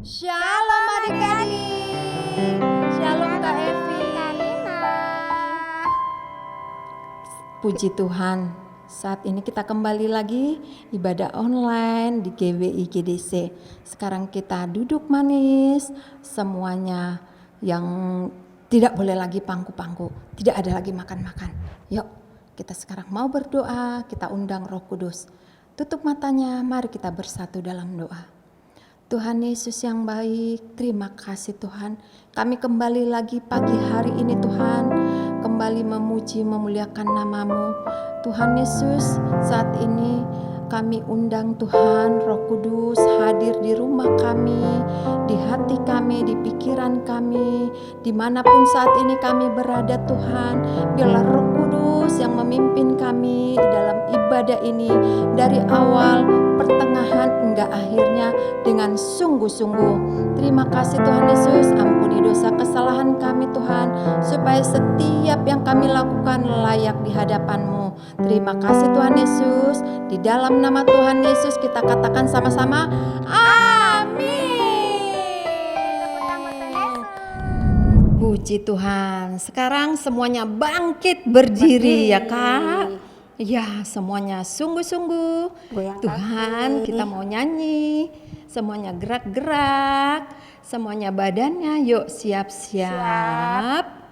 Shalom adik-adik. Shalom Kak Evi. Puji Tuhan, saat ini kita kembali lagi ibadah online di GWI GDC. Sekarang kita duduk manis, semuanya yang tidak boleh lagi pangku-pangku, tidak ada lagi makan-makan. Yuk, kita sekarang mau berdoa, kita undang Roh Kudus. Tutup matanya, mari kita bersatu dalam doa. Tuhan Yesus yang baik, terima kasih Tuhan. Kami kembali lagi pagi hari ini Tuhan, kembali memuji memuliakan nama-Mu. Tuhan Yesus, saat ini kami undang Tuhan Roh Kudus hadir di rumah kami, di hati kami, di pikiran kami, dimanapun saat ini kami berada Tuhan. Biarlah Roh Kudus yang memimpin kami di dalam ibadah ini dari awal, pertengahan hingga akhirnya dengan sungguh-sungguh. Terima kasih Tuhan Yesus, ampuni dosa kesalahan kami Tuhan, supaya setiap yang kami lakukan layak di hadapan-Mu. Terima kasih Tuhan Yesus, di dalam nama Tuhan Yesus kita katakan sama-sama, amin. Puji Tuhan. Sekarang semuanya bangkit berdiri ya Kak. Ya, semuanya sungguh-sungguh. Tuhan, kita mau nyanyi. Semuanya gerak-gerak. Semuanya badannya, yuk siap-siap.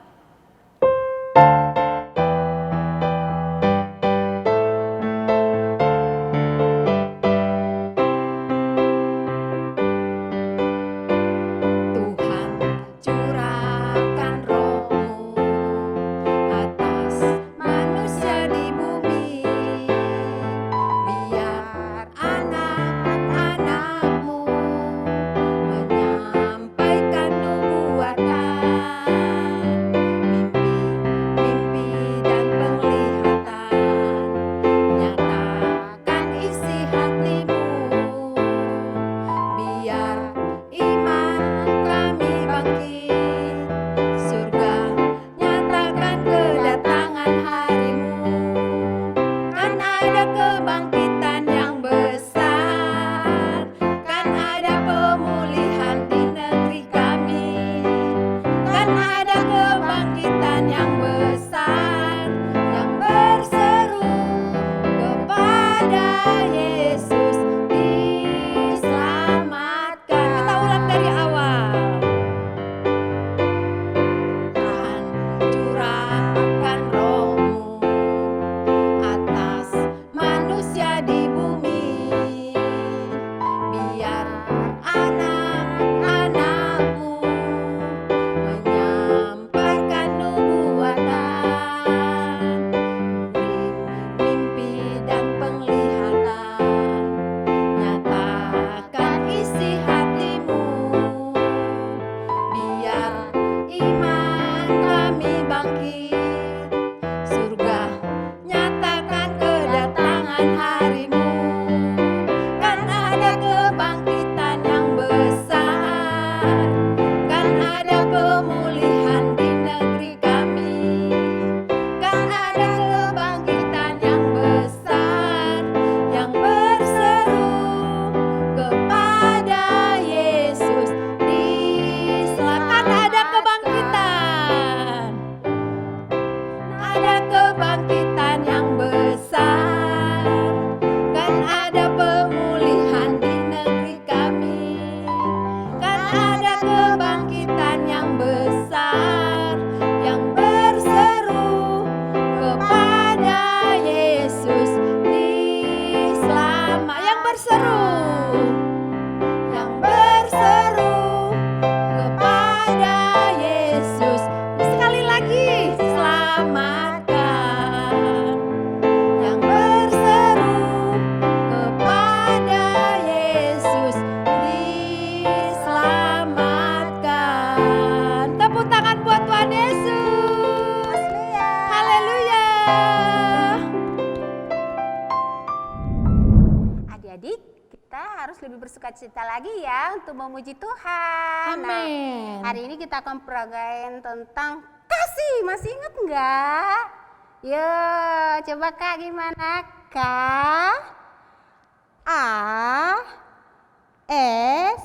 Bersukacita lagi ya untuk memuji Tuhan. Amin. Nah, hari ini kita akan peragain tentang kasih. Masih ingat enggak? Yo, coba Kak gimana? K A S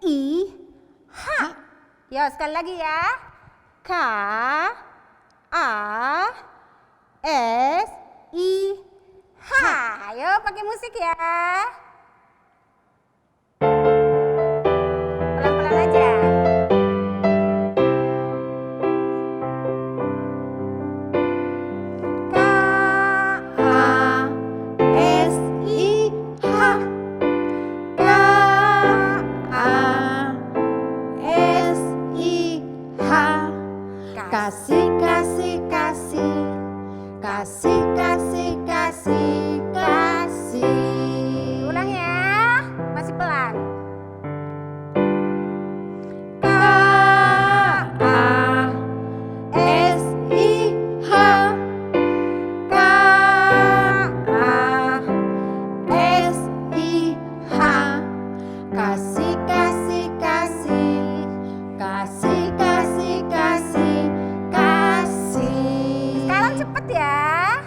I Yo, sekali lagi ya. K A S I H. Ayo pakai musik ya. Pelan-pelan aja. K A S I H. K A S I H. Kasih, kasih, kasih. Kasih, kasih, kasih, kasih. Ulang ya, masih pelan. K A S I H. K A S I H. Kasih, kasih, kasih. Kasih, kasih, kasih, kasih. Sekarang cepet ya.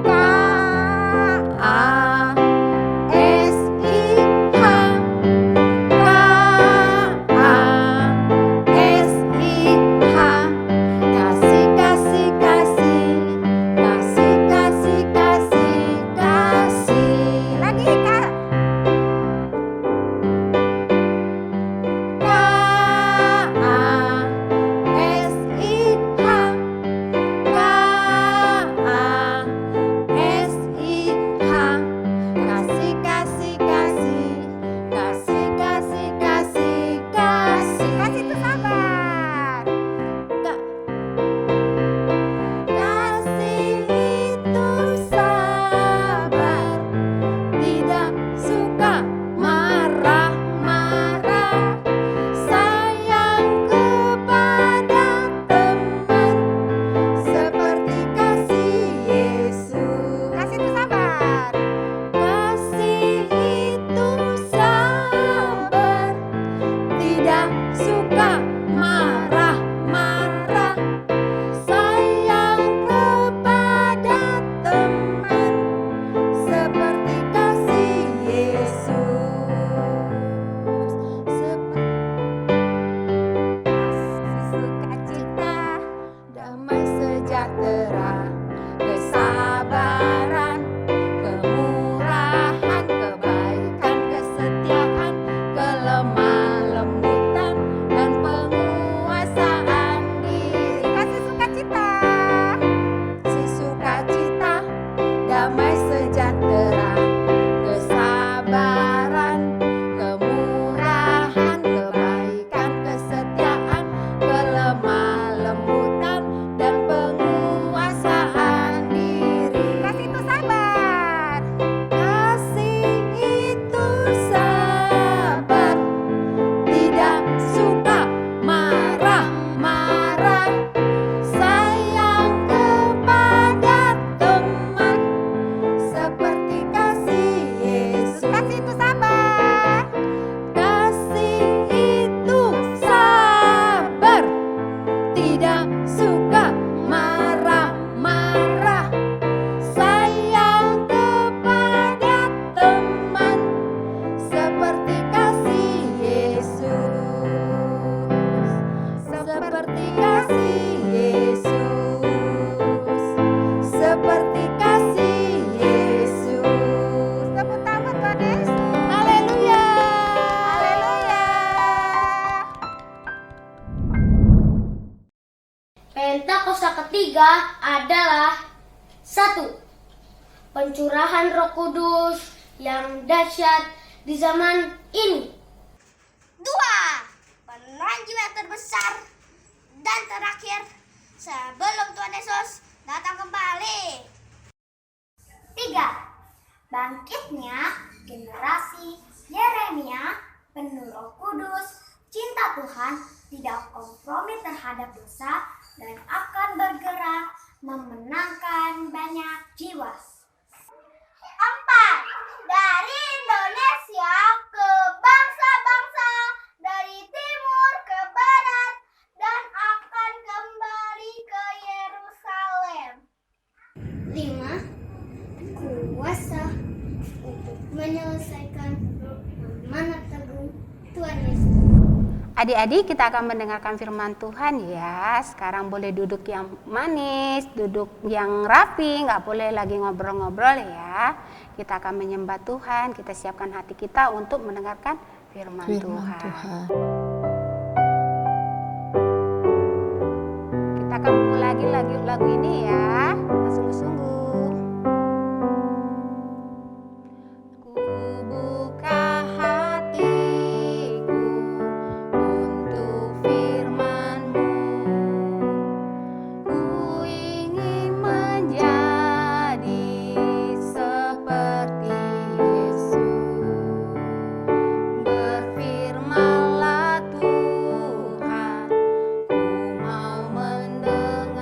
K A S I H. K A S I H. Kasih, kasih, kasih. Kasih, kasih, kasih, kasih. Lagi Kak. K A S I H. K A S I H. Kasih, kasih, kasih. Kasih, kasih, kasih, kasih. Kasih itu sabar. Kasih itu sabar. Tidak suka marah-marah. Sayang kepada teman seperti kasih Yesus. Kasih itu sabar. Kasih itu sabar. Tidak suka marah-marah. Sayang kepada teman seperti kasih Yesus. Sukacita, damai sejahtera, kesabaran, kemurahan, kebaikan, kesetiaan, kelemah lembutan, dan penguasaan diri. Kasih sukacita. Si sukacita, damai sejahtera, kesabaran, kemurahan, kebaikan, kesetiaan, kelemah lembutan, dan penguasaan diri. Kasih itu sabar. Kasih itu sabar. Tidak suka marah-marah. Sayang kepada teman seperti kasih Yesus. Kasih itu sabar. Kasih itu sabar. Tidak suka marah-marah. Sayang kepada teman seperti kasih Yesus. Seperti kasih Yesus. Seperti kasih Yesus. Tepuk tangan Godes. Haleluya. Haleluya. Pentakosta ketiga adalah 1. Pencurahan Roh Kudus yang dahsyat di zaman ini. 2. Penranjian terbesar dan terakhir sebelum Tuhan Yesus datang kembali. 3. Bangkitnya generasi Yeremia penuh Roh Kudus, cinta Tuhan, tidak kompromi terhadap dosa, dan akan bergerak memenangkan banyak jiwa. 4. Dari Indonesia ke bangsa-bangsa, dari timur ke barat, dan akan kembali ke Yerusalem. 5. Kuasa untuk menyelesaikan amanat agung Tuhan Yesus. Adik-adik, kita akan mendengarkan firman Tuhan ya. Sekarang boleh duduk yang manis, duduk yang rapi, nggak boleh lagi ngobrol-ngobrol ya. Kita akan menyembah Tuhan, kita siapkan hati kita untuk mendengarkan firman Tuhan. Kita akan mengulangi lagu ini ya, sungguh-sungguh. Ku buka hatiku untuk firman-Mu. Ku ingin menjadi seperti Yesus. Berfirman-Lah Tuhan, ku mau mendengar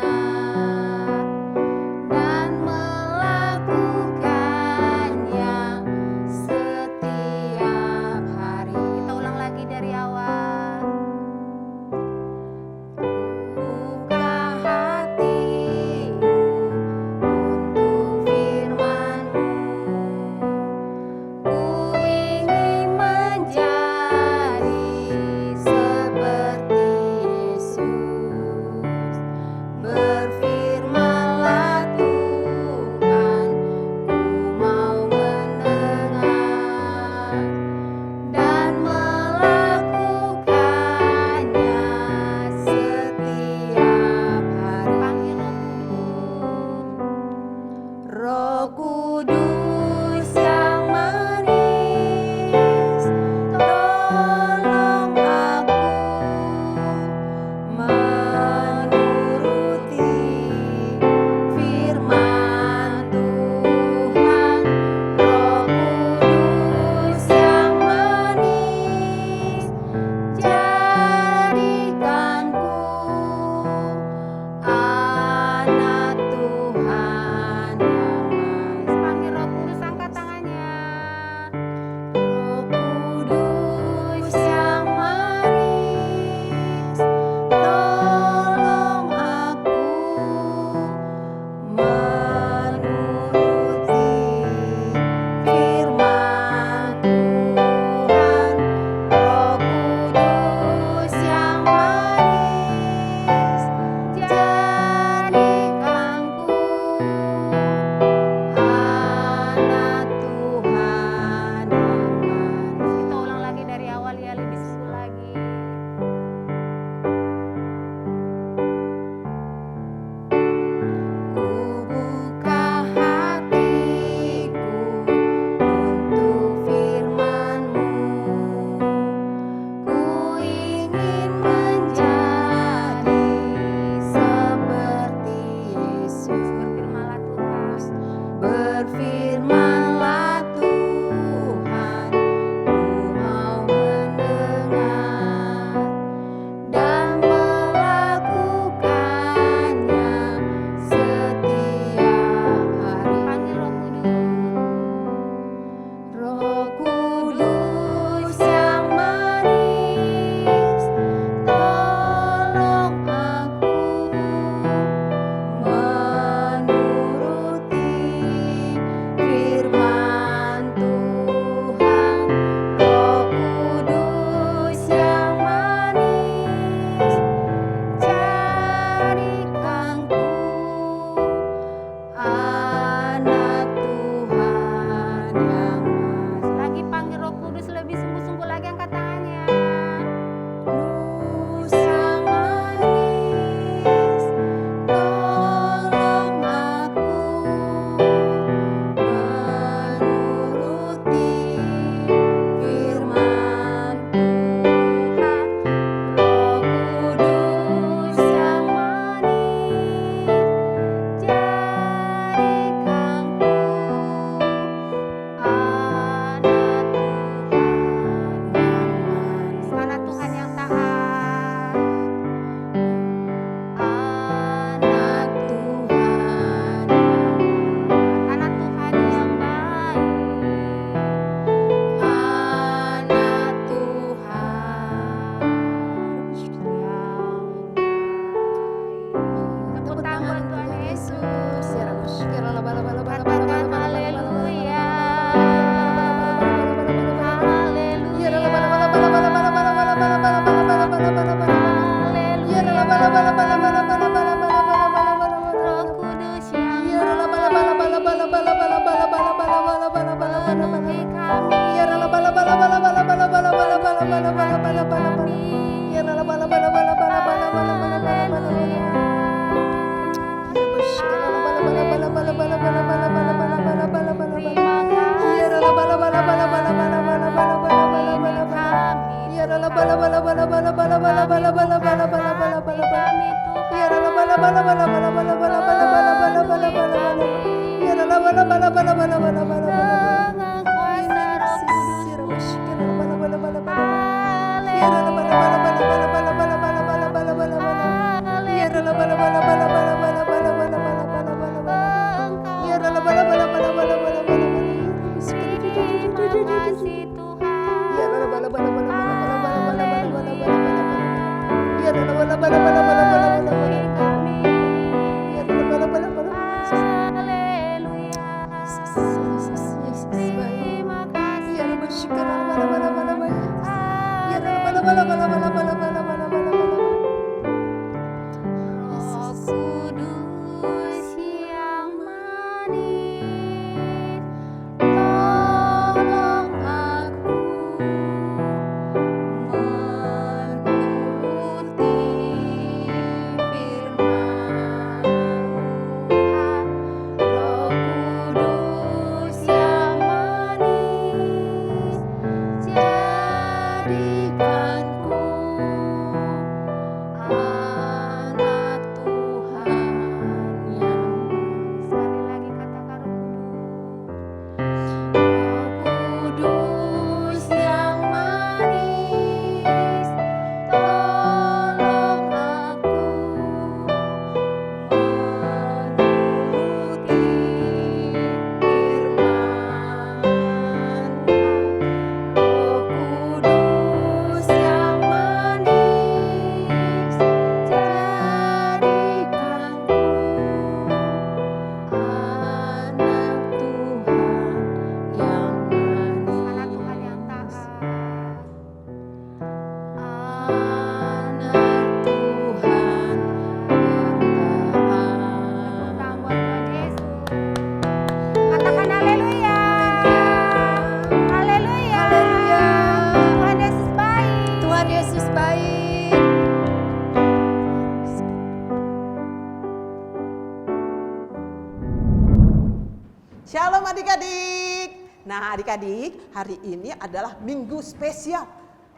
Shalom adik-adik. Nah adik-adik, hari ini adalah minggu spesial.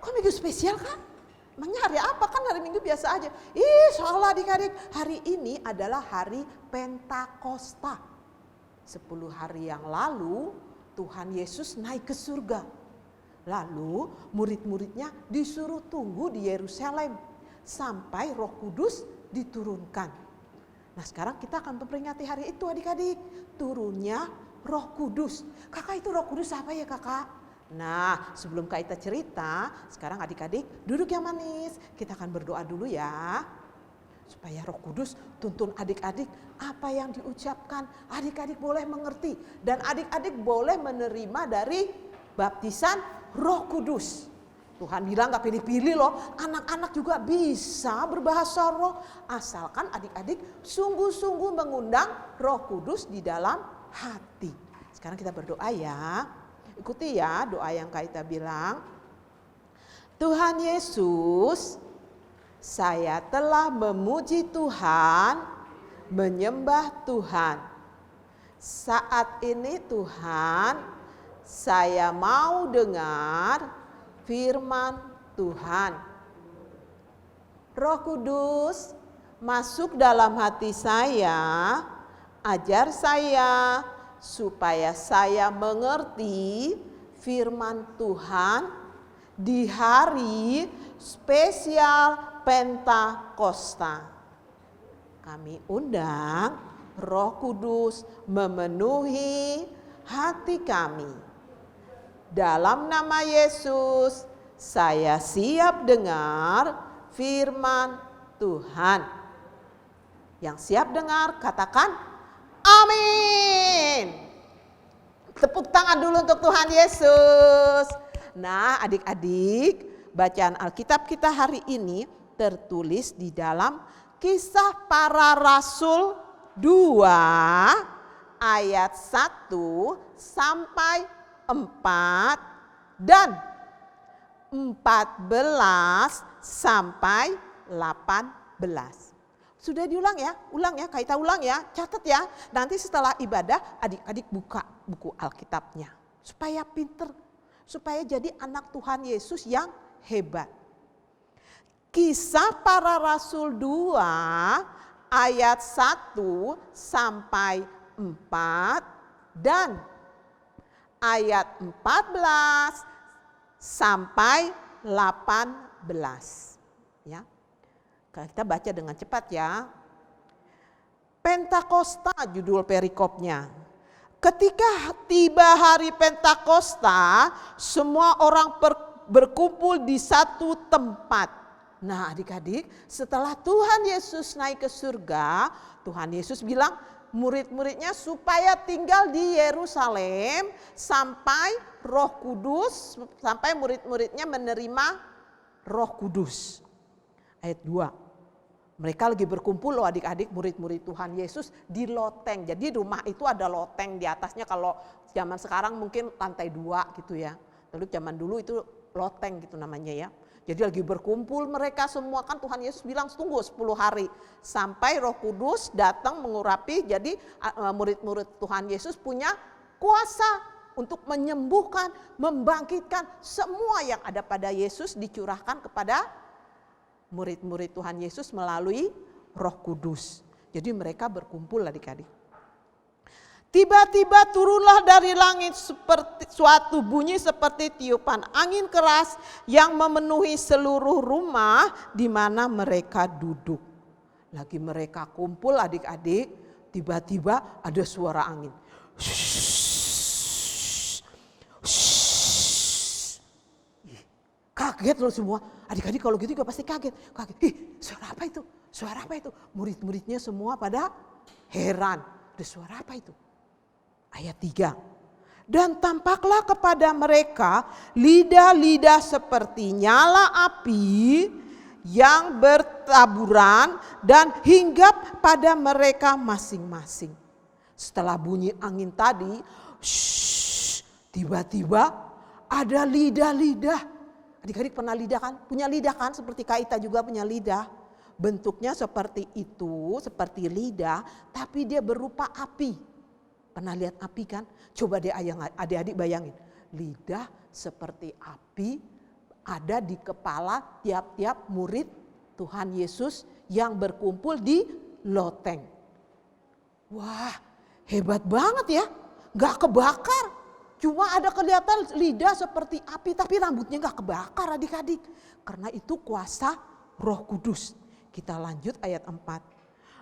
Kok minggu spesial Kak? Emangnya hari apa? Kan hari minggu biasa aja. Salah adik-adik. Hari ini adalah hari Pentakosta. 10 hari yang lalu Tuhan Yesus naik ke surga. Lalu murid-muridnya disuruh tunggu di Yerusalem sampai Roh Kudus diturunkan. Nah sekarang kita akan memperingati hari itu adik-adik. Turunnya Roh Kudus. Kakak itu Roh Kudus apa ya kakak? Nah sebelum kita cerita, sekarang adik-adik duduk yang manis. Kita akan berdoa dulu ya. Supaya Roh Kudus tuntun adik-adik apa yang diucapkan. Adik-adik boleh mengerti. Dan adik-adik boleh menerima dari baptisan Roh Kudus. Tuhan bilang gak pilih-pilih loh, anak-anak juga bisa berbahasa roh. Asalkan adik-adik sungguh-sungguh mengundang Roh Kudus di dalam hati. Sekarang kita berdoa ya. Ikuti ya doa yang Kaita bilang. Tuhan Yesus, saya telah memuji Tuhan, menyembah Tuhan. Saat ini Tuhan, saya mau dengar firman Tuhan. Roh Kudus masuk dalam hati saya, ajar saya supaya saya mengerti firman Tuhan di hari spesial Pentakosta. Kami undang Roh Kudus memenuhi hati kami. Dalam nama Yesus, saya siap dengar firman Tuhan. Yang siap dengar, katakan amin. Tepuk tangan dulu untuk Tuhan Yesus. Nah adik-adik, bacaan Alkitab kita hari ini tertulis di dalam Kisah Para Rasul 2 ayat 1 sampai 4 dan 14 sampai 18. Sudah diulang ya? Ulang ya, Kaita ulang ya, catat ya. Nanti setelah ibadah adik-adik buka buku Alkitabnya. Supaya pinter, supaya jadi anak Tuhan Yesus yang hebat. Kisah Para Rasul 2 ayat 1 sampai 4 dan ayat 14 sampai 18. Ya. Kita baca dengan cepat ya. Pentakosta judul perikopnya. Ketika tiba hari Pentakosta, semua orang berkumpul di satu tempat. Nah adik-adik, setelah Tuhan Yesus naik ke surga, Tuhan Yesus bilang murid-muridnya supaya tinggal di Yerusalem sampai Roh Kudus, sampai murid-muridnya menerima Roh Kudus. Ayat 2. Mereka lagi berkumpul loh adik-adik, murid-murid Tuhan Yesus di loteng. Jadi rumah itu ada loteng di atasnya, kalau zaman sekarang mungkin lantai 2 gitu ya. Lalu zaman dulu itu loteng gitu namanya ya. Jadi lagi berkumpul mereka semua, kan Tuhan Yesus bilang tunggu 10 hari. Sampai Roh Kudus datang mengurapi, jadi murid-murid Tuhan Yesus punya kuasa untuk menyembuhkan, membangkitkan semua yang ada pada Yesus dicurahkan kepada murid-murid Tuhan Yesus melalui Roh Kudus. Jadi mereka berkumpul adik-adik. Tiba-tiba turunlah dari langit seperti suatu bunyi seperti tiupan angin keras yang memenuhi seluruh rumah di mana mereka duduk. Lagi mereka kumpul adik-adik, tiba-tiba ada suara angin. Kaget loh semua. Adik-adik kalau gitu juga pasti kaget. Suara apa itu? Suara apa itu? Murid-muridnya semua pada heran. Ada suara apa itu? Ayat 3. Dan tampaklah kepada mereka lidah-lidah seperti nyala api yang bertaburan dan hinggap pada mereka masing-masing. Setelah bunyi angin tadi, tiba-tiba ada lidah-lidah. Adik-adik pernah lidah kan? Punya lidah kan? Seperti Kak Ita juga punya lidah. Bentuknya seperti itu, seperti lidah, tapi dia berupa api. Pernah lihat api kan? Coba deh adik-adik bayangin. Lidah seperti api ada di kepala tiap-tiap murid Tuhan Yesus yang berkumpul di loteng. Wah, hebat banget ya. Gak kebakar. Cuma ada kelihatan lidah seperti api, tapi rambutnya gak kebakar adik-adik. Karena itu kuasa Roh Kudus. Kita lanjut ayat 4.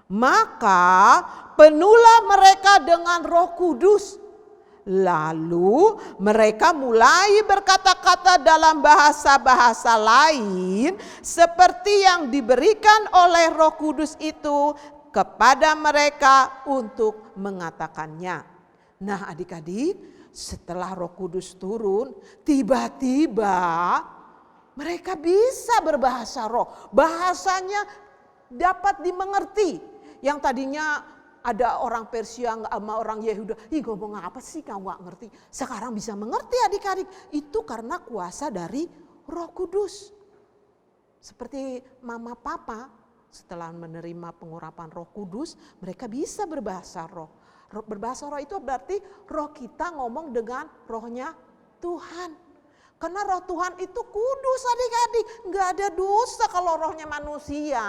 Maka penuhlah mereka dengan Roh Kudus. Lalu mereka mulai berkata-kata dalam bahasa-bahasa lain seperti yang diberikan oleh Roh Kudus itu kepada mereka untuk mengatakannya. Nah adik-adik, setelah Roh Kudus turun, tiba-tiba mereka bisa berbahasa roh. Bahasanya dapat dimengerti. Yang tadinya ada orang Persia sama orang Yehuda, ngomong apa sih kamu gak ngerti. Sekarang bisa mengerti adik-adik. Itu karena kuasa dari Roh Kudus. Seperti mama papa setelah menerima pengurapan Roh Kudus, mereka bisa berbahasa roh. Berbahasa roh itu berarti roh kita ngomong dengan rohnya Tuhan. Karena roh Tuhan itu kudus adik-adik. Gak ada dosa kalau rohnya manusia.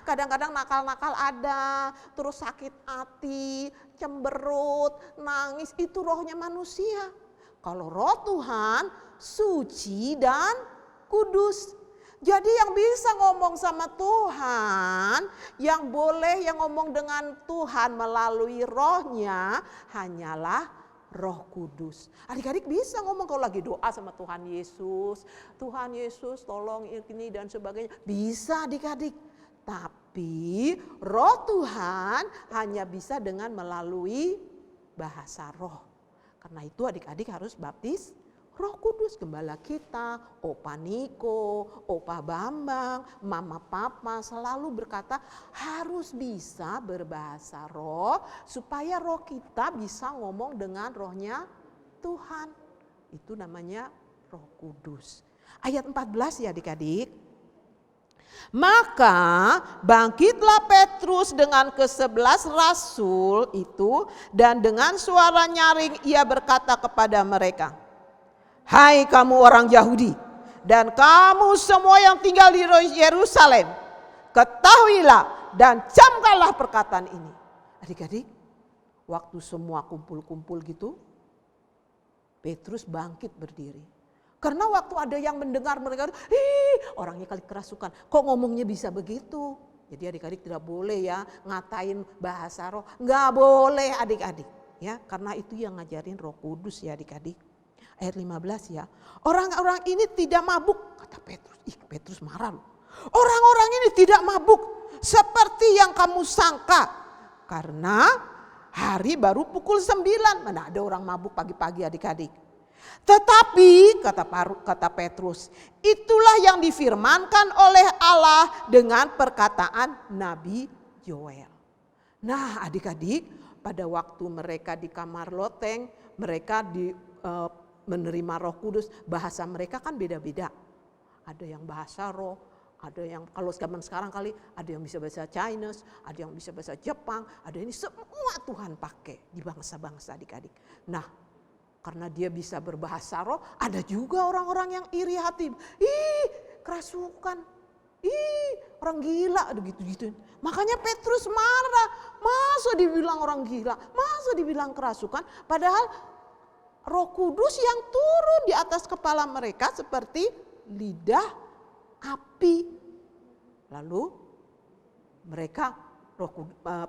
Kadang-kadang nakal-nakal ada. Terus sakit hati, cemberut, nangis. Itu rohnya manusia. Kalau roh Tuhan suci dan kudus. Jadi yang bisa ngomong sama Tuhan, yang boleh yang ngomong dengan Tuhan melalui rohnya hanyalah Roh Kudus. Adik-adik bisa ngomong kalau lagi doa sama Tuhan Yesus. Tuhan Yesus tolong ini dan sebagainya. Bisa adik-adik. Tapi roh Tuhan hanya bisa dengan melalui bahasa roh. Karena itu adik-adik harus baptis Roh Kudus. Gembala kita, Opa Niko, Opa Bambang, Mama Papa selalu berkata harus bisa berbahasa roh supaya roh kita bisa ngomong dengan rohnya Tuhan. Itu namanya Roh Kudus. Ayat 14 ya adik-adik. Maka bangkitlah Petrus dengan ke-11 rasul itu dan dengan suara nyaring ia berkata kepada mereka, "Hai kamu orang Yahudi dan kamu semua yang tinggal di Yerusalem, ketahuilah dan camkanlah perkataan ini. Adik-adik, waktu semua kumpul-kumpul gitu, Petrus bangkit berdiri. Karena waktu ada yang mendengar mereka, orangnya kali kerasukan, kok ngomongnya bisa begitu. Jadi adik-adik tidak boleh ya ngatain bahasa roh, nggak boleh adik-adik. Ya, karena itu yang ngajarin Roh Kudus ya adik-adik. Ayat 15 ya, orang-orang ini tidak mabuk, kata Petrus. Petrus marah loh. Orang-orang ini tidak mabuk seperti yang kamu sangka. Karena hari baru pukul 9, mana ada orang mabuk pagi-pagi adik-adik. Tetapi kata Petrus, itulah yang difirmankan oleh Allah dengan perkataan Nabi Joel. Nah adik-adik, pada waktu mereka di kamar loteng, mereka menerima Roh Kudus, bahasa mereka kan beda-beda. Ada yang bahasa roh, ada yang kalau zaman sekarang kali ada yang bisa bahasa Chinese, ada yang bisa bahasa Jepang, ada ini semua Tuhan pakai di bangsa-bangsa adik-adik. Nah, karena dia bisa berbahasa roh, ada juga orang-orang yang iri hati. Kerasukan. Orang gila gitu-gitu. Makanya Petrus marah. Masa dibilang orang gila? Masa dibilang kerasukan? Padahal Roh Kudus yang turun di atas kepala mereka seperti lidah api. Lalu mereka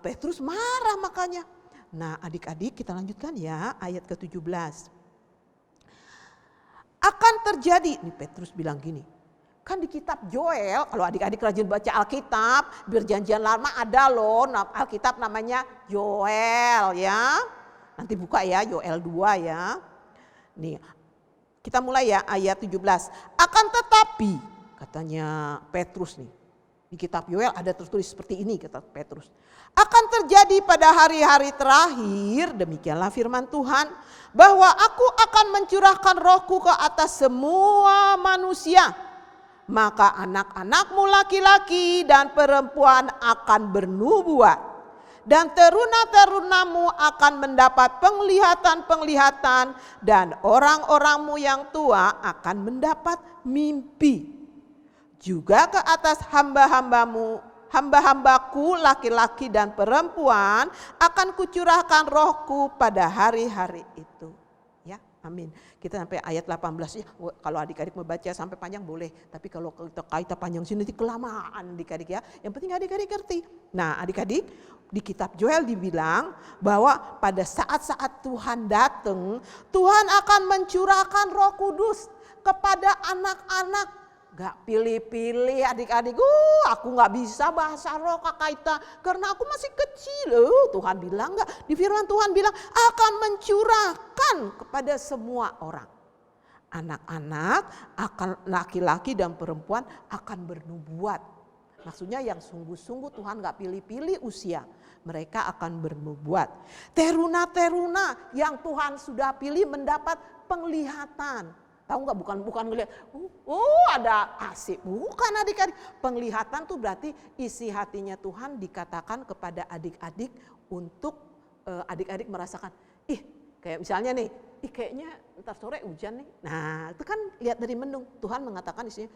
Petrus marah makanya. Nah adik-adik kita lanjutkan ya ayat ke-17. Akan terjadi, nih Petrus bilang gini. Kan di kitab Joel, kalau adik-adik rajin baca Alkitab, Perjanjian Lama ada loh Alkitab namanya Joel ya. Nanti buka ya Joel 2 ya. Nih kita mulai ya ayat 17. Akan tetapi katanya Petrus nih. Di kitab Yoel ada tertulis seperti ini kata Petrus. Akan terjadi pada hari-hari terakhir, demikianlah firman Tuhan, bahwa aku akan mencurahkan rohku ke atas semua manusia. Maka anak-anakmu laki-laki dan perempuan akan bernubuat. Dan teruna-terunamu akan mendapat penglihatan-penglihatan. Dan orang-orangmu yang tua akan mendapat mimpi. Juga ke atas hamba-hambaku laki-laki dan perempuan akan kucurahkan rohku pada hari-hari itu. Ya, amin. Kita sampai ayat 18 ya. Kalau adik-adik membaca sampai panjang boleh, tapi kalau kita panjang sini nanti kelamaan adik-adik ya. Yang penting adik-adik ngerti. Nah, adik-adik di kitab Joel dibilang bahwa pada saat-saat Tuhan datang, Tuhan akan mencurahkan Roh Kudus kepada anak-anak. Gak pilih-pilih adik-adik, aku gak bisa bahasa roh Kak Ita karena aku masih kecil. Tuhan bilang gak, di firman Tuhan bilang akan mencurahkan kepada semua orang. Anak-anak, akan laki-laki dan perempuan akan bernubuat. Maksudnya yang sungguh-sungguh Tuhan gak pilih-pilih usia. Mereka akan bernubuat. Teruna-teruna yang Tuhan sudah pilih mendapat penglihatan. Tahu nggak bukan ngelihat, ada asik, bukan adik-adik. Penglihatan tuh berarti isi hatinya Tuhan dikatakan kepada adik-adik untuk adik-adik merasakan, kayak misalnya nih, kayaknya ntar sore hujan nih. Nah itu kan lihat dari mendung, Tuhan mengatakan isinya,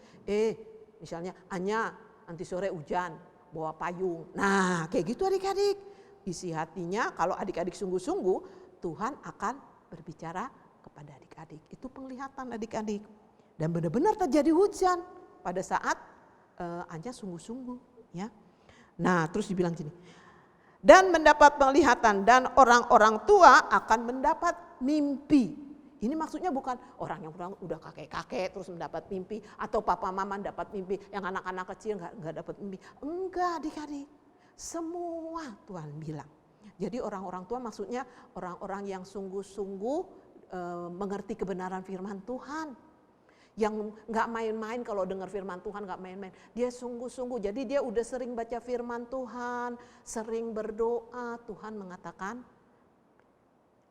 misalnya Anya nanti sore hujan, bawa payung. Nah kayak gitu adik-adik, isi hatinya kalau adik-adik sungguh-sungguh Tuhan akan berbicara kepada adik-adik. Itu penglihatan adik-adik. Dan benar-benar terjadi hujan pada saat Anja sungguh-sungguh ya. Nah, terus dibilang gini. Dan mendapat penglihatan dan orang-orang tua akan mendapat mimpi. Ini maksudnya bukan orang yang udah kakek-kakek terus mendapat mimpi atau papa mama dapat mimpi, yang anak-anak kecil enggak dapat mimpi. Enggak, adik-adik. Semua Tuhan bilang. Jadi orang-orang tua maksudnya orang-orang yang sungguh-sungguh mengerti kebenaran firman Tuhan. Yang gak main-main kalau dengar firman Tuhan gak main-main. Dia sungguh-sungguh, jadi dia udah sering baca firman Tuhan, sering berdoa. Tuhan mengatakan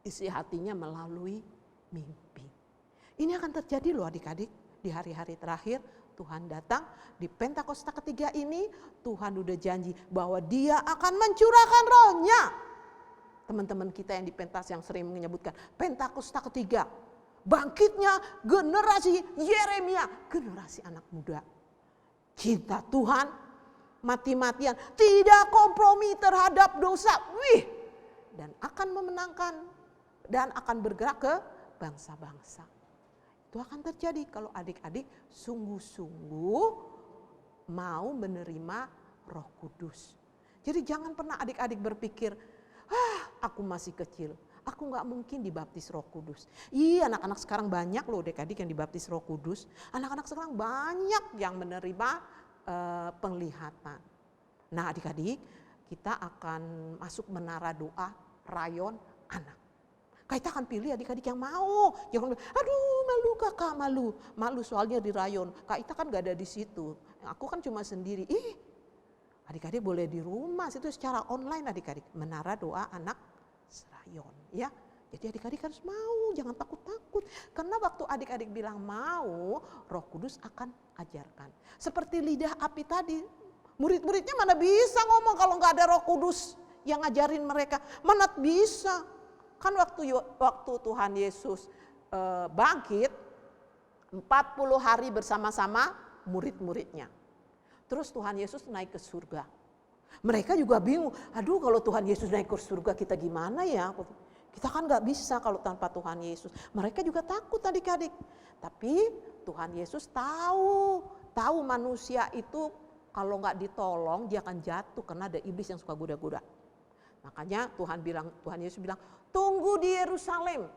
isi hatinya melalui mimpi. Ini akan terjadi loh adik-adik di hari-hari terakhir. Tuhan datang di Pentakosta ketiga ini, Tuhan udah janji bahwa dia akan mencurahkan rohnya. Teman-teman kita yang di pentas yang sering menyebutkan Pentakosta ketiga. bangkitnya generasi Yeremia, generasi anak muda. Cinta Tuhan, mati-matian, tidak kompromi terhadap dosa. Dan akan memenangkan dan akan bergerak ke bangsa-bangsa. Itu akan terjadi kalau adik-adik sungguh-sungguh mau menerima Roh Kudus. Jadi jangan pernah adik-adik berpikir, aku masih kecil, aku gak mungkin dibaptis Roh Kudus. Anak-anak sekarang banyak loh adik-adik yang dibaptis Roh Kudus. Anak-anak sekarang banyak yang menerima penglihatan. Nah adik-adik, kita akan masuk menara doa rayon anak. Kita akan pilih adik-adik yang mau. Jangan, aduh malu kakak, malu. Malu soalnya di rayon. Kak Ita kan gak ada di situ. Aku kan cuma sendiri. Adik-adik boleh di rumah, itu secara online adik-adik. Menara doa anak serayon. Ya. Jadi adik-adik harus mau, jangan takut-takut. Karena waktu adik-adik bilang mau, Roh Kudus akan ajarkan. Seperti lidah api tadi. Murid-muridnya mana bisa ngomong kalau gak ada Roh Kudus yang ngajarin mereka. Mana bisa. Kan waktu Tuhan Yesus bangkit 40 hari bersama-sama murid-muridnya. Terus Tuhan Yesus naik ke surga. Mereka juga bingung, aduh kalau Tuhan Yesus naik ke surga kita gimana ya? Kita kan gak bisa kalau tanpa Tuhan Yesus. Mereka juga takut adik-adik. Tapi Tuhan Yesus tahu manusia itu kalau gak ditolong dia akan jatuh karena ada iblis yang suka goda-goda. Makanya Tuhan Yesus bilang, tunggu di Yerusalem.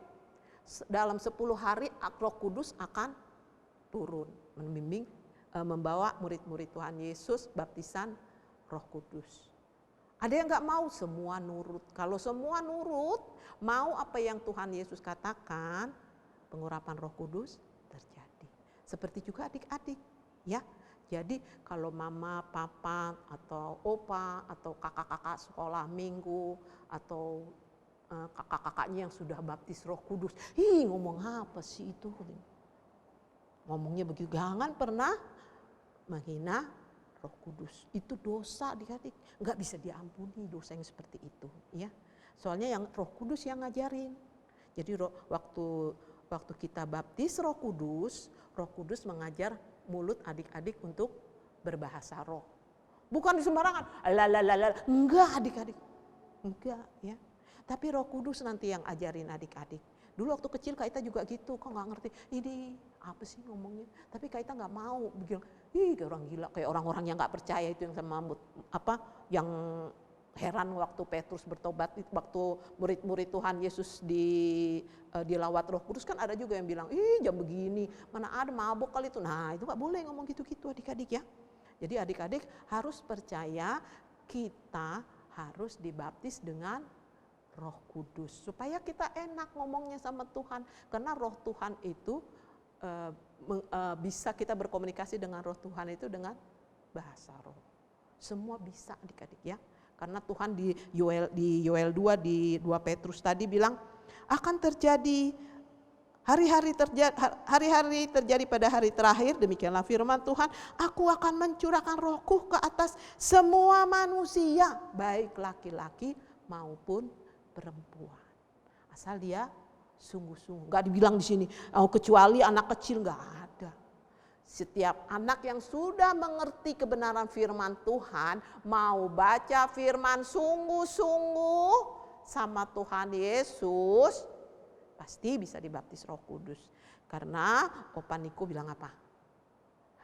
Dalam 10 hari Roh Kudus akan turun, membimbing, membawa murid-murid Tuhan Yesus baptisan Roh Kudus. Ada yang gak mau, semua nurut. Kalau semua nurut, mau apa yang Tuhan Yesus katakan, pengurapan Roh Kudus terjadi. Seperti juga adik-adik, ya. Jadi kalau mama, papa, atau opa, atau kakak-kakak sekolah minggu, atau kakak-kakaknya yang sudah baptis Roh Kudus, ngomong apa sih itu? Ngomongnya begitu, jangan pernah menghina Roh Kudus. Itu dosa adik-adik, nggak bisa diampuni dosa yang seperti itu, ya. Soalnya yang Roh Kudus yang ngajarin. Jadi waktu kita baptis Roh Kudus mengajar mulut adik-adik untuk berbahasa roh. Bukan di sembarangan, enggak adik-adik. Enggak ya. Tapi Roh Kudus nanti yang ajarin adik-adik. Dulu waktu kecil Kak Ita juga gitu, kok nggak ngerti. Ini apa sih ngomongnya? Tapi Kak Ita nggak mau, bilang, kayak orang gila, kayak orang-orang yang nggak percaya itu yang sama yang heran waktu Petrus bertobat, waktu murid-murid Tuhan Yesus dilawat Roh Kudus kan ada juga yang bilang, jam begini, mana ada mabok kali itu. Nah itu gak boleh ngomong gitu-gitu adik-adik ya. Jadi adik-adik harus percaya kita harus dibaptis dengan Roh Kudus. Supaya kita enak ngomongnya sama Tuhan. Karena Roh Tuhan itu bisa kita berkomunikasi dengan Roh Tuhan itu dengan bahasa roh. Semua bisa adik-adik ya. Karena Tuhan di Yoel 2 di 2 Petrus tadi bilang akan terjadi hari-hari terjadi pada hari terakhir, demikianlah firman Tuhan, aku akan mencurahkan rohku ke atas semua manusia, baik laki-laki maupun perempuan. Asal dia sungguh-sungguh. Enggak dibilang di sini kecuali anak kecil, enggak ada. Setiap anak yang sudah mengerti kebenaran firman Tuhan, mau baca firman sungguh-sungguh sama Tuhan Yesus, pasti bisa dibaptis Roh Kudus. Karena Opa Niko bilang apa?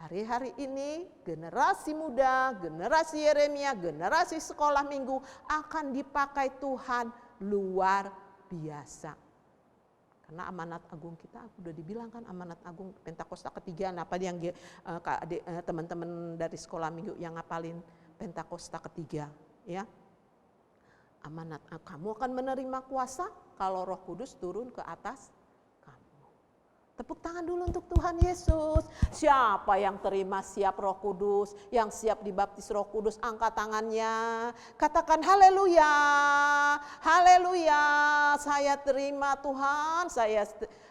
Hari-hari ini generasi muda, generasi Yeremia, generasi sekolah minggu akan dipakai Tuhan luar biasa. Karena amanat agung kita udah dibilang kan, amanat agung Pentakosta ketiga. Nah, apa yang teman-teman dari sekolah minggu yang ngapalin Pentakosta ketiga ya. Amanat kamu akan menerima kuasa kalau Roh Kudus turun ke atas kamu. Tepuk tangan dulu untuk Tuhan Yesus. Siapa yang terima siap Roh Kudus, yang siap dibaptis Roh Kudus, angkat tangannya. Katakan haleluya. Haleluya. Saya terima Tuhan, saya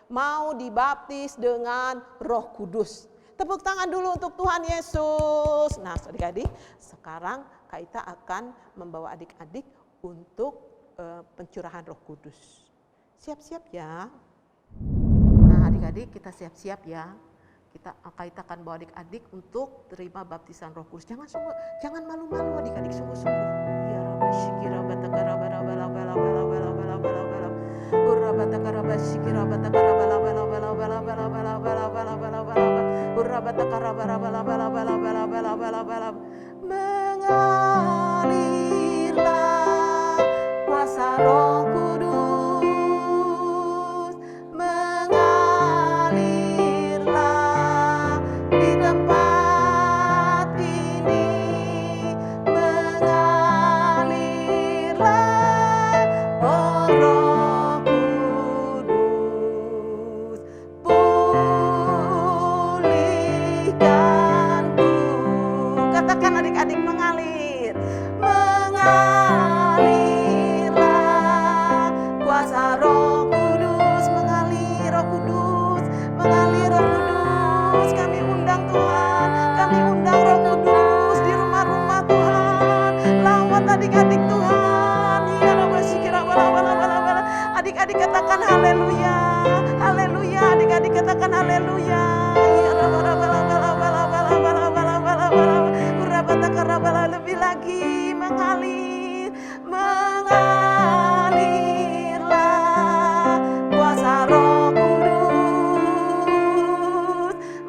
mau dibaptis dengan Roh Kudus. Tepuk tangan dulu untuk Tuhan Yesus. Nah, adik-adik, sekarang Kak Ita akan membawa adik-adik untuk pencurahan Roh Kudus. Siap-siap ya. Nah, adik-adik kita siap-siap ya. Kita akan bawa adik-adik untuk terima baptisan Roh Kudus. Jangan malu-malu adik-adik, sungguh-sungguh. Ya Rabbi syikira batakara bala bala bala bala bala bala bala bala. Urra batakara basyikira batakara bala bala bala bala bala bala bala bala bala bala. Urra batakara bala bala bala bala bala bala bala bala. Mengalirlah kuasa Roh Kudus, mengalirlah di tempat ini, mengalirlah oh Roh Kudus, pulihkanku. Katakan adik-adik, mengalir, mengalirlah kuasa Roh Kudus, mengalir Roh Kudus, mengalir Roh Kudus. Kami undang Tuhan, kami undang Roh Kudus di rumah-rumah Tuhan. Lawat adik-adik Tuhan. Ya Rabbi syikira bala bala bala bala. Adik-adik katakan haleluya, haleluya. Adik-adik katakan haleluya. Ya Rabbi bala bala bala bala bala bala bala bala bala. Urabatakara bala, lebih lagi mengalir, mengalirlah kuasa Roh Kudus,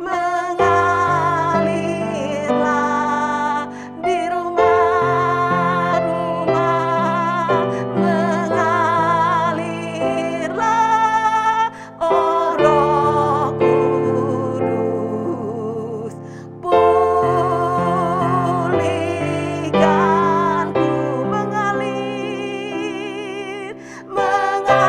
mengalirlah di rumah-rumah, mengalirlah oh Roh Kudus, pulihkanku. Mengalir, mengalirlah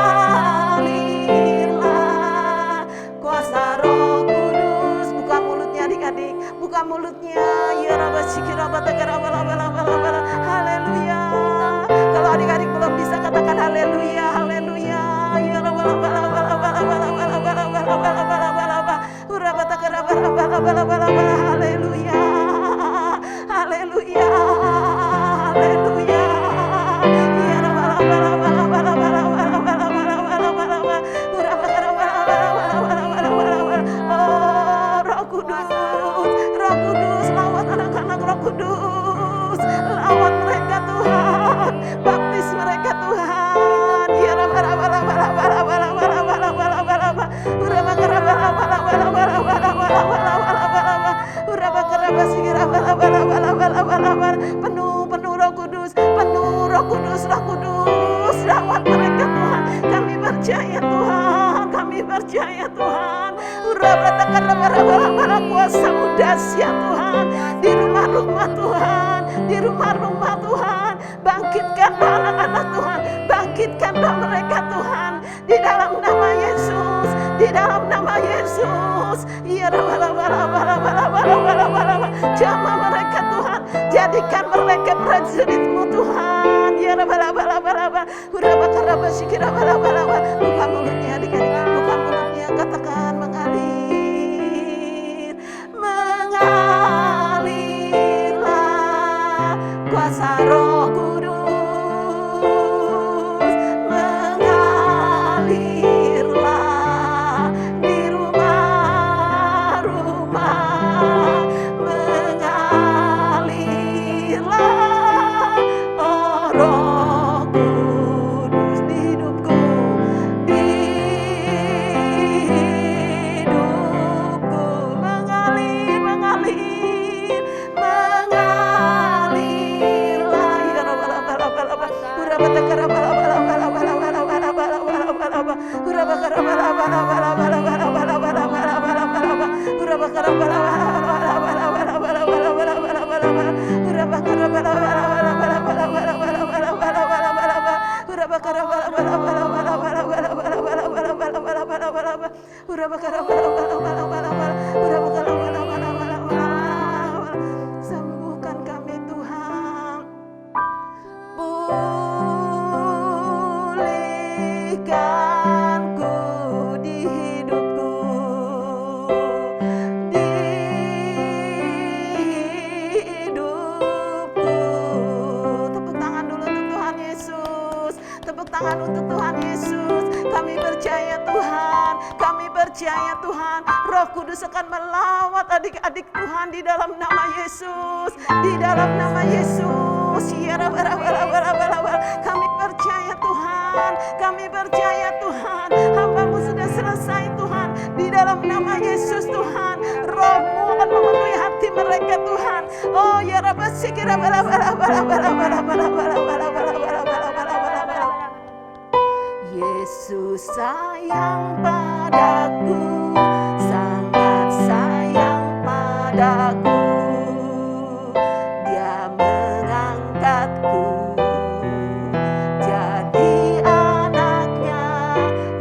kuasa Roh Kudus. Buka mulutnya adik-adik, buka mulutnya. Ya Rabbi syikira batakara bala bala bala bala. Haleluya. Kalau adik-adik belum bisa katakan haleluya, haleluya. Ya Rabbi bala bala bala bala bala bala bala bala bala bala bala bala. Ura batakara bala bala bala bala bala. Haleluya. Haleluya. Haleluya. Ya Rabbi bala bala bala bala bala bala bala bala bala bala bala. Ura batakara bala bala bala bala bala bala bala. Oh Roh Kudus, Roh Kudus, lawat anak-anak Roh Kudus, lawat mereka Tuhan, baptis mereka Tuhan. Ya Rabbi bala bala bala bala bala bala bala bala bala bala. Ura bakara bala bala bala bala bala bala bala bala bala. Ura bakara basikira bala bala bala bala bala bala. Penuh Roh Kudus, penuh Roh Kudus, Roh Kudus, lawat mereka Tuhan. Kami percaya Tuhan, kami percaya Tuhan. Ura bakara bala bala bala, kuasa-Mu dahsyat Tuhan di rumah-rumah Tuhan, di rumah-rumah Tuhan. Bangkitkanlah anak-anak Tuhan, bangkitkanlah mereka Tuhan, di dalam nama Yesus, di dalam nama Yesus. Ya bala bala bala bala bala bala bala. Jamah mereka Tuhan, jadikan mereka prajurit-Mu Tuhan. Ya bala bala bala bala. Ura bakara basikira bala bala bala. Buka mulutnya adik-adik, buka mulutnya, katakan mengalir, mengalirlah kuasa Roh Kudus, mengalirlah di rumah-rumah, mengalirlah oh Roh Kudus di hidupku, di hidupku. Mengalir, mengalir, mengalirlah. Ya Rabbi bala bala bala. Ura batakara bala bala bala bala bala bala bala bala bala bala. Ura bakara bala bala bala bala bala bala bala bala bala bala. Ura bakara bala bala bala bala bala bala bala bala bala bala bala. Ura bakara bala bala bala bala bala bala bala bala bala bala bala bala. Ura bakara bala bala bala bala bala bala bala bala bala bala bala bala bala bala. Ura bakara bala bala bala bala bala. Ura bakara bala bala bala bala. Sembuhkan kami Tuhan. Pulihkanku di hidupku, di hidupku. Tepuk tangan dulu untuk Tuhan Yesus. Tepuk tangan untuk Tuhan Yesus. Kami percaya Tuhan, kami percaya Kudus akan melawat adik-adik Tuhan di dalam nama Yesus. Di dalam nama Yesus. Kami percaya Tuhan. Kami percaya Tuhan. Hamba-Mu sudah selesai Tuhan. Di dalam nama Yesus Tuhan. Roh-Mu akan memenuhi hati mereka Tuhan. Oh ya Rabbi sikira Yesus sayang padaku, sangat sayang padaku. Dia mengangkatku jadi anaknya.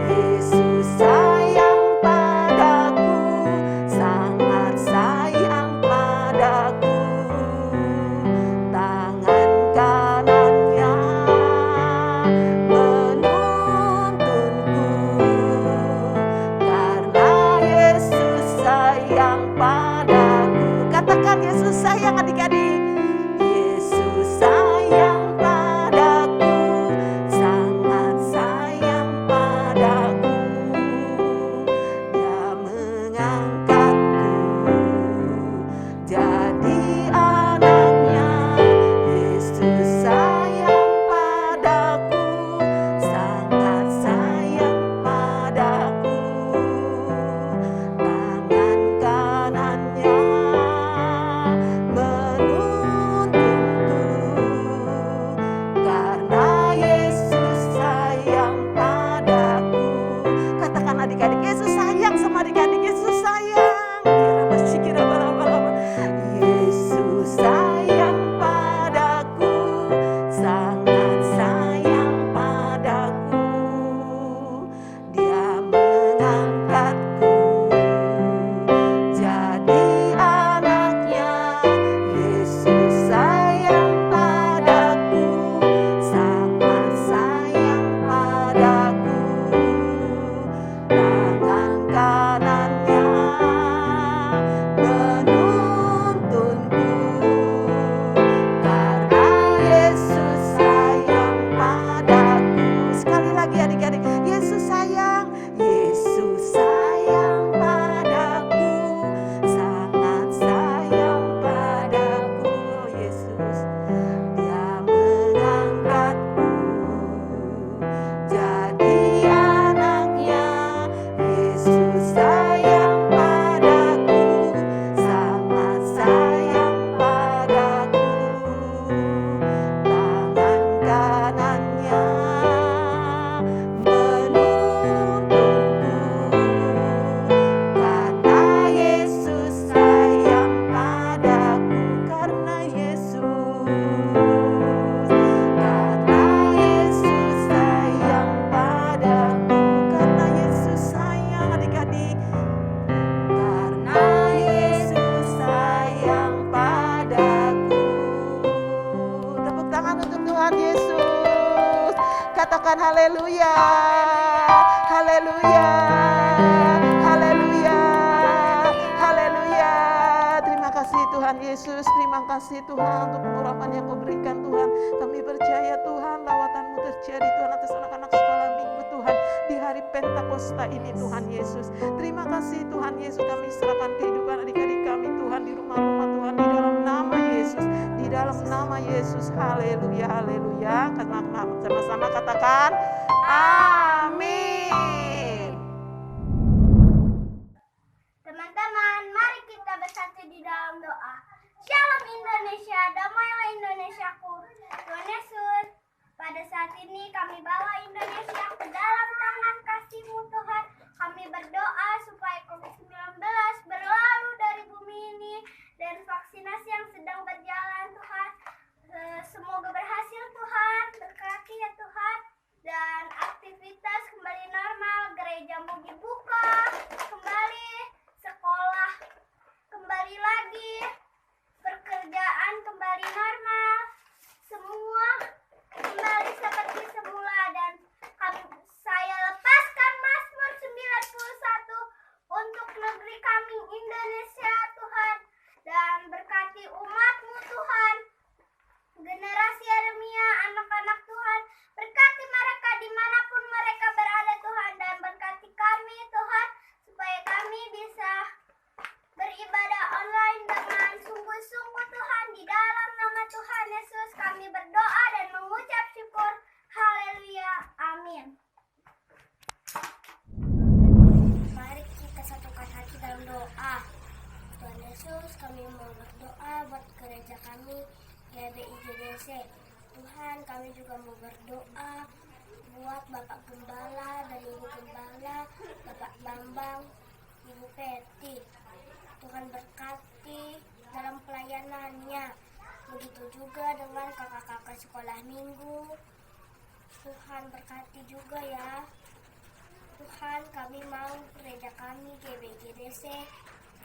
Yesus sayang padaku, sangat sayang padaku. Tangan kanannya menuntunku, karena Yesus sayang padaku. Katakan Yesus sayang adik-adik. Yesus sayang padaku, sangat sayang padaku. Dia mengangkatku jadi anaknya. Yesus sayang padaku, sangat sayang padaku. Tangan kanannya menuntunku, karena Yesus sayang padaku. Katakan adik-adik, Yesus sayang sama adik-adik. Yesus sayang. Yesus sayang padaku, sangat sayang padaku. Dia mengangkatku jadi anaknya. Yesus sayang padaku, sangat sayang padaku. Tangan kanannya menuntunku, karena Yesus sayang padaku. Sekali lagi adik-adik, Yesus sayang. Yesus sayang padaku, sangat sayang padaku. Oh, Yesus, Dia mengangkatku jadi anaknya. Yesus sayang padaku, sangat sayang padaku. Tangan kanannya menuntunku, karena Yesus sayang padaku. Karena Yesus sayang padaku. Karena Yesus sayang adik-adik. Karena Yesus sayang padaku. Tepuk tangan untuk Tuhan Yesus. Katakan haleluya. Haleluya. Haleluya. Haleluya. Terima kasih Tuhan Yesus. Terima kasih Tuhan untuk pengurapan yang Kau berikan Tuhan. Kami percaya Tuhan lawatan-Mu terjadi Tuhan atas anak-anak sekolah minggu Tuhan di hari Pentakosta ini Tuhan Yesus. Terima kasih Tuhan Yesus, kami serahkan kehidupan adik-adik kami Tuhan di rumah-rumah Tuhan di dalam nama Yesus. Di dalam nama Yesus. Haleluya, haleluya. Karena sama-sama katakan amin. Teman-teman, mari kita bersatu di dalam doa. Shalom Indonesia, damailah Indonesiaku. Tuhan Yesus, pada saat ini kami bawa Indonesia ke dalam tangan kasih-Mu Tuhan. Kami berdoa supaya COVID-19 berlalu dari bumi ini dan vaksinasi yang sedang berjalan Tuhan. Semoga berhasil Tuhan, berkati ya Tuhan. Dan aktivitas kembali normal, gereja-Mu dibuka kembali, sekolah kembali lagi, pekerjaan kembali normal, semua kembali seperti semula. Dan saya lepaskan Mazmur 91 untuk negeri kami Indonesia. Yesus, kami mau berdoa buat gereja kami, GBI GDC. Tuhan, kami juga mau berdoa buat Bapak Gembala dan Ibu Gembala, Bapak Bambang, Ibu Peti. Tuhan berkati dalam pelayanannya. Begitu juga dengan kakak-kakak sekolah minggu. Tuhan berkati juga ya. Tuhan, kami mau gereja kami GBGDC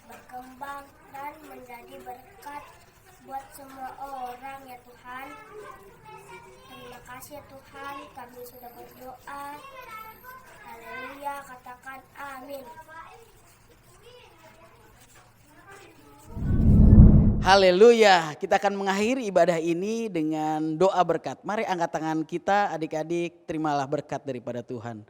berkembang dan menjadi berkat buat semua orang ya Tuhan. Terima kasih ya Tuhan, kami sudah berdoa. Haleluya, katakan amin. Haleluya, kita akan mengakhiri ibadah ini dengan doa berkat. Mari angkat tangan kita adik-adik, terimalah berkat daripada Tuhan.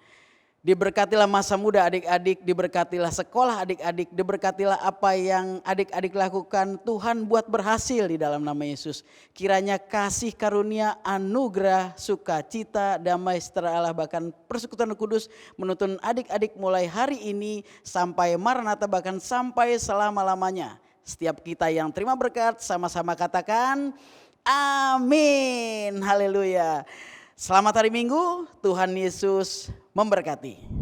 Diberkatilah masa muda adik-adik, diberkatilah sekolah adik-adik, diberkatilah apa yang adik-adik lakukan. Tuhan buat berhasil di dalam nama Yesus. Kiranya kasih karunia, anugerah, sukacita, damai sejahtera Allah bahkan persekutuan kudus menuntun adik-adik mulai hari ini sampai Maranatha bahkan sampai selama-lamanya. Setiap kita yang terima berkat sama-sama katakan amin. Haleluya. Selamat hari Minggu, Tuhan Yesus memberkati.